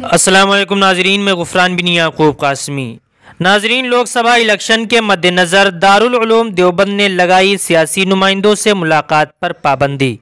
अस्सलाम वालेकुम नाजरीन, मैं गुफरान बिन याकूब कासमी। नाजरीन, लोकसभा इलेक्शन के मद्देनज़र दारुल उलूम देवबंद ने लगाई सियासी नुमाइंदों से मुलाकात पर पाबंदी।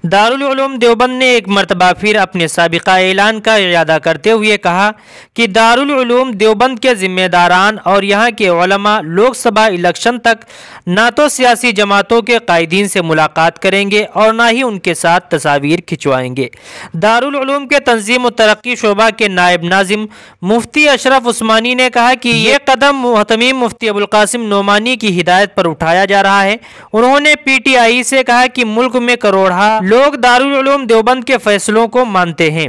दारुल उलूम देवबंद ने एक मरतबा फिर अपने साबिका ऐलान का इरादा करते हुए कहा कि दारुल उलूम देवबंद के जिम्मेदारान और यहाँ के उलमा लोकसभा इलेक्शन तक ना तो सियासी जमातों के कायदीन से मुलाकात करेंगे और ना ही उनके साथ तस्वीर खिंचवाएंगे। दारुल उलूम के तंजीम और तरक्की शोबा के नायब नाजिम मुफ्ती अशरफ उस्मानी ने कहा कि ये कदम मुहतमीम मुफ्ती अबुल कासिम नोमानी की हिदायत पर उठाया जा रहा है। उन्होंने PTI से कहा कि मुल्क में करोड़ लोग दारुल उलूम देवबंद के फैसलों को मानते हैं।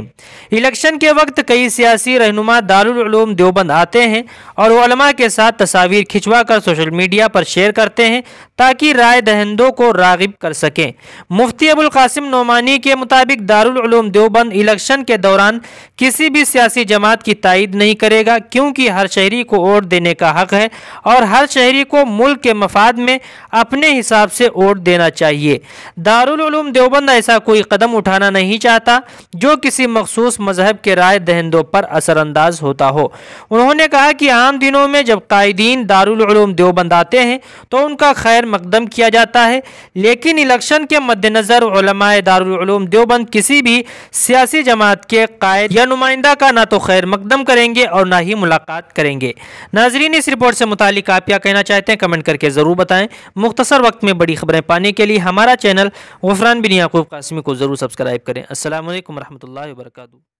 इलेक्शन के वक्त कई सियासी रहनुमा दारुल उलूम देवबंद आते हैं और उलमा के साथ तस्वीर खिंचवा कर सोशल मीडिया पर शेयर करते हैं ताकि राय दहिंदों को रागिब कर सकें। मुफ्ती अबुल कासिम नोमानी के मुताबिक दारुल उलूम देवबंद इलेक्शन के दौरान किसी भी सियासी जमात की तायद नहीं करेगा, क्योंकि हर शहरी को वोट देने का हक है और हर शहरी को मुल्क के मफाद में अपने हिसाब से वोट देना चाहिए। दारुल उलूम देवबंद ऐसा कोई कदम उठाना नहीं चाहता जो किसी मखसूस मजहब के राय दहिंदों पर असरअंदाज होता हो। उन्होंने कहा कि आम दिनों में जब कायदीन दारुल उलूम देवबंद आते हैं तो उनका खैर मकदम किया जाता है, लेकिन इलेक्शन के मद्देनजर उलमाए दारुल उलूम देवबंद किसी भी सियासी जमात के कायद या नुमाइंदा का ना तो खैर मकदम करेंगे और ना ही मुलाकात करेंगे। नाजरीन, इस रिपोर्ट से मुतालिक आप क्या कहना चाहते हैं कमेंट करके ज़रूर बताएं। मुख्तसर वक्त में बड़ी खबरें पाने के लिए हमारा चैनल गुफरान बिन याकूब कासमी को ज़रूर सब्सक्राइब करें। अस्सलाम वालेकुम रहमतुल्लाहि व बरकातुहू।